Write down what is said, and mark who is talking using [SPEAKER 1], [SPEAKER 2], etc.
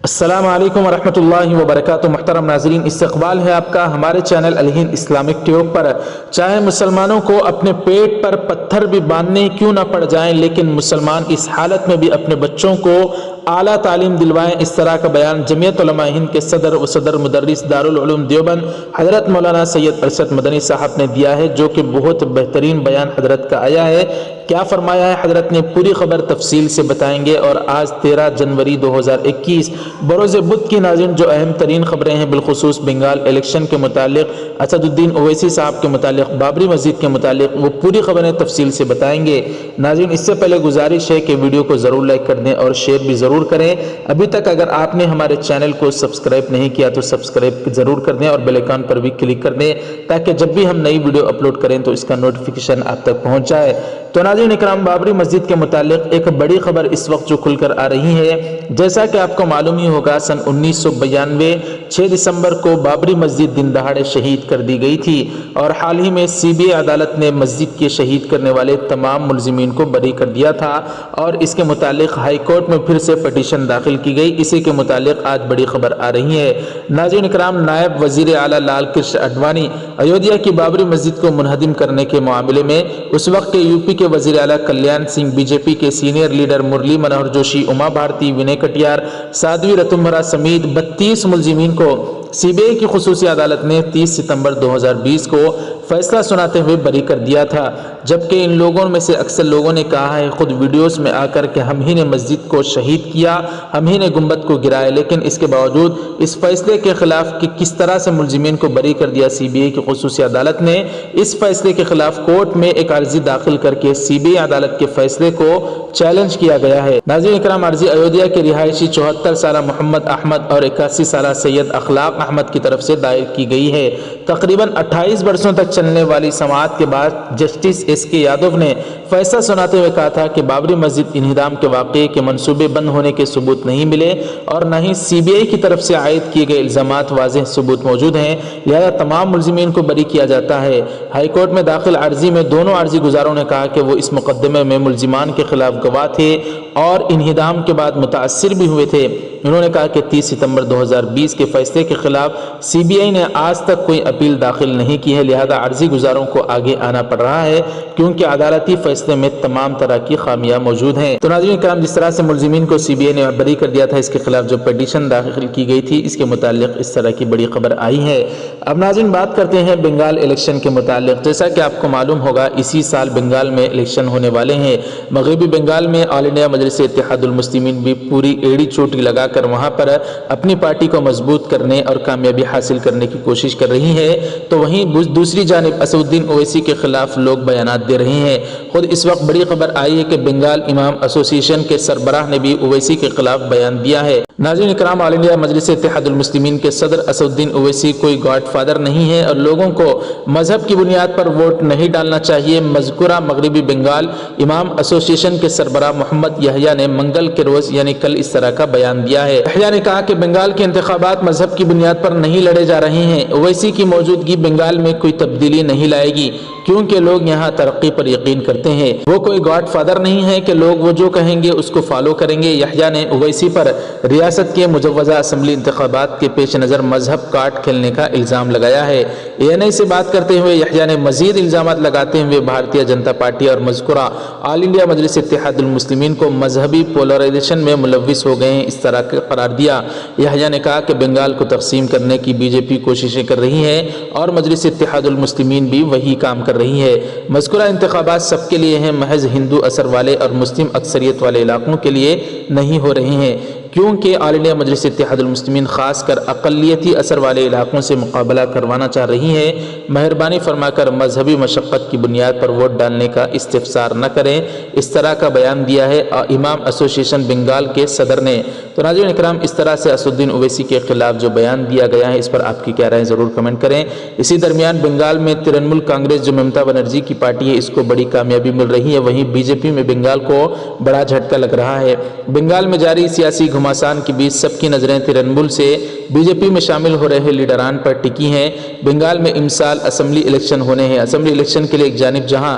[SPEAKER 1] السلام علیکم ورحمۃ اللہ وبرکاتہ۔ محترم ناظرین، استقبال ہے آپ کا ہمارے چینل الہند اسلامک ٹیوب پر۔ چاہے مسلمانوں کو اپنے پیٹ پر پتھر بھی باندھنے کیوں نہ پڑ جائیں، لیکن مسلمان اس حالت میں بھی اپنے بچوں کو اعلیٰ تعلیم دلوائیں، اس طرح کا بیان جمعیت علماء ہند کے صدر و صدر مدرس دارالعلوم دیوبند حضرت مولانا سید ارشد مدنی صاحب نے دیا ہے، جو کہ بہت بہترین بیان حضرت کا آیا ہے۔ کیا فرمایا ہے حضرت نے، پوری خبر تفصیل سے بتائیں گے۔ اور آج 13 جنوری 2021 بروز بدھ کی ناظرین جو اہم ترین خبریں ہیں، بالخصوص بنگال الیکشن کے متعلق، اسد الدین اویسی صاحب کے متعلق، بابری مسجد کے متعلق، وہ پوری خبریں تفصیل سے بتائیں گے۔ ناظرین، اس سے پہلے گزارش ہے کہ ویڈیو کو ضرور لائک کر دیں اور شیئر بھی ضرور کریں۔ ابھی تک اگر آپ نے ہمارے چینل کو سبسکرائب نہیں کیا تو سبسکرائب ضرور کر دیں اور بیل آئیکن پر بھی کلک کر دیں، تاکہ جب بھی ہم نئی ویڈیو اپلوڈ کریں تو اس کا نوٹیفیکیشن آپ تک پہنچ جائے۔ تو ناظرین اکرام، بابری مسجد کے متعلق ایک بڑی خبر اس وقت جو کھل کر آ رہی ہے، جیسا کہ آپ کو معلوم ہی ہوگا، سن 1992 6 دسمبر کو بابری مسجد دن دہاڑے شہید کر دی گئی تھی، اور حال ہی میں سی بی آئی عدالت نے مسجد کے شہید کرنے والے تمام ملزمین کو بری کر دیا تھا، اور اس کے متعلق ہائی کورٹ میں پھر سے پٹیشن داخل کی گئی۔ اسی کے متعلق آج بڑی خبر آ رہی ہے۔ ناظرین اکرام، نائب وزیر اعلیٰ لال کرشن اڈوانی ایودھیا کی بابری مسجد کو منہدم کرنے کے معاملے میں اس وقت کے یو پی کے وزیر اعلیٰ کلیان سنگھ، بی جے پی کے سینئر لیڈر مرلی منوہر جوشی، اما بھارتی، ونے کٹیار، سادھوی رتمبرا سمیت 32 ملزمین کو سی بی آئی کی خصوصی عدالت نے 30 ستمبر 2020 کو فیصلہ سناتے ہوئے بری کر دیا تھا، جبکہ ان لوگوں میں سے اکثر لوگوں نے کہا ہے خود ویڈیوز میں آ کر کہ ہم ہی نے مسجد کو شہید کیا، ہم ہی نے گنبد کو گرایا، لیکن اس کے باوجود اس فیصلے کے خلاف کہ کس طرح سے ملزمین کو بری کر دیا سی بی آئی کی خصوصی عدالت نے، اس فیصلے کے خلاف کورٹ میں ایک عرضی داخل کر کے سی بی آئی عدالت کے فیصلے کو چیلنج کیا گیا ہے۔ ناظرین اکرام، عرضی ایودھیا کے رہائشی 74 سالہ محمد احمد اور 81 سالہ سید اخلاق احمد کی طرف سے دائر کی گئی ہے۔ تقریباً 28 برسوں تک چلنے والی سماعت کے بعد جسٹس ایس کے یادو نے فیصلہ سناتے ہوئے کہا تھا کہ بابری مسجد انہدام کے واقعے کے منصوبے بند ہونے کے ثبوت نہیں ملے، اور نہ ہی سی بی آئی کی طرف سے عائد کیے گئے الزامات واضح ثبوت موجود ہیں، لہذا تمام ملزمین کو بری کیا جاتا ہے۔ ہائی کورٹ میں داخل عرضی میں دونوں عرضی گزاروں نے کہا کہ وہ اس مقدمے میں ملزمان کے خلاف گواہ تھے اور انہدام کے بعد متاثر بھی ہوئے تھے۔ انہوں نے کہا کہ 30 ستمبر 2020 کے فیصلے کے خلاف سی بی آئی نے آج تک کوئی اپیل داخل نہیں کی ہے، لہذا عرضی گزاروں کو آگے آنا پڑ رہا ہے کیونکہ عدالتی فیصلے میں تمام طرح کی خامیاں موجود ہیں۔ تو ناظرین کرام، جس طرح سے ملزمین کو سی بی آئی نے بری کر دیا تھا، اس کے خلاف جو پٹیشن داخل کی گئی تھی، اس کے متعلق اس طرح کی بڑی خبر آئی ہے۔ اب ناظرین بات کرتے ہیں بنگال الیکشن کے متعلق۔ جیسا کہ آپ کو معلوم ہوگا، اسی سال بنگال میں الیکشن ہونے والے ہیں۔ مغربی بنگال میں آل انڈیا مجلس اتحاد المسلمین بھی پوری ایڑی چوٹی لگا کر وہاں پر اپنی پارٹی کو مضبوط کرنے اور کامیابی حاصل کرنے کی کوشش کر رہی ہے، تو وہیں دوسری جانب اسد الدین اویسی کے خلاف لوگ بیانات دے رہے ہیں۔ خود اس وقت بڑی خبر آئی ہے کہ بنگال امام ایسوسی ایشن کے سربراہ نے بھی اویسی کے خلاف بیان دیا ہے۔ ناظرین اکرام، آل انڈیا مجلس اتحاد المسلمین کے صدر اسد الدین اویسی کوئی گاڈ فادر نہیں ہے اور لوگوں کو مذہب کی بنیاد پر ووٹ نہیں ڈالنا چاہیے۔ مذکورہ مغربی بنگال امام ایسوسی ایشن کے سربراہ محمد یحییٰ نے منگل کے روز یعنی کل اس طرح کا بیان دیا ہے۔ یحییٰ نے کہا کہ بنگال کے انتخابات مذہب کی بنیاد پر نہیں لڑے جا رہے ہیں۔ اویسی کی موجودگی بنگال میں کوئی تبدیلی نہیں لائے گی، کیونکہ لوگ یہاں ترقی پر یقین کرتے ہیں۔ وہ کوئی گاڈ فادر نہیں ہے کہ لوگ وہ جو کہیں گے اس کو فالو کریں گے۔ یحییٰ نے اویسی پر ریاست کے مجوزہ اسمبلی انتخابات کے پیش نظر مذہب کارڈ کھیلنے کا الزام لگایا ہے۔ اے این آئی سے بات کرتے ہوئے یحییٰ نے مزید الزامات لگاتے ہوئے بھارتیہ جنتا پارٹی اور مذکورہ آل انڈیا مجلس اتحاد المسلمین کو مذہبی پولرائزیشن میں ملوث ہو گئے ہیں اس طرح کا قرار دیا۔ یحییٰ نے کہا کہ بنگال کو تقسیم کرنے کی بی جے پی کوششیں کر رہی ہے اور مجلس اتحاد المسلمین بھی وہی کام کر رہی ہے۔ مذکورہ انتخابات سب کے لیے ہیں، محض ہندو اثر والے اور مسلم اکثریت والے علاقوں کے لیے نہیں ہو رہے ہیں، کیونکہ آل انڈیا مجلس اتحاد المسلمین خاص کر اقلیتی اثر والے علاقوں سے مقابلہ کروانا چاہ رہی ہے۔ مہربانی فرما کر مذہبی مشقت کی بنیاد پر ووٹ ڈالنے کا استفسار نہ کریں، اس طرح کا بیان دیا ہے امام ایسوسی ایشن بنگال کے صدر نے۔ تو ناظرین اکرام، اس طرح سے اسد الدین اویسی کے خلاف جو بیان دیا گیا ہے، اس پر آپ کی کیا رائے ضرور کمنٹ کریں۔ اسی درمیان بنگال میں ترنمول کانگریس جو ممتا بنرجی کی پارٹی ہے، اس کو بڑی کامیابی مل رہی ہے، وہیں بی جے پی میں بنگال کو بڑا جھٹکا لگ رہا ہے۔ بنگال میں جاری سیاسی گھماسان کے بیچ سب کی نظریں ترنمول سے بی جے پی میں شامل ہو رہے لیڈران پر ٹکی ہیں۔ بنگال میں امسال اسمبلی الیکشن ہونے ہیں۔ اسمبلی الیکشن کے لیے ایک جانب جہاں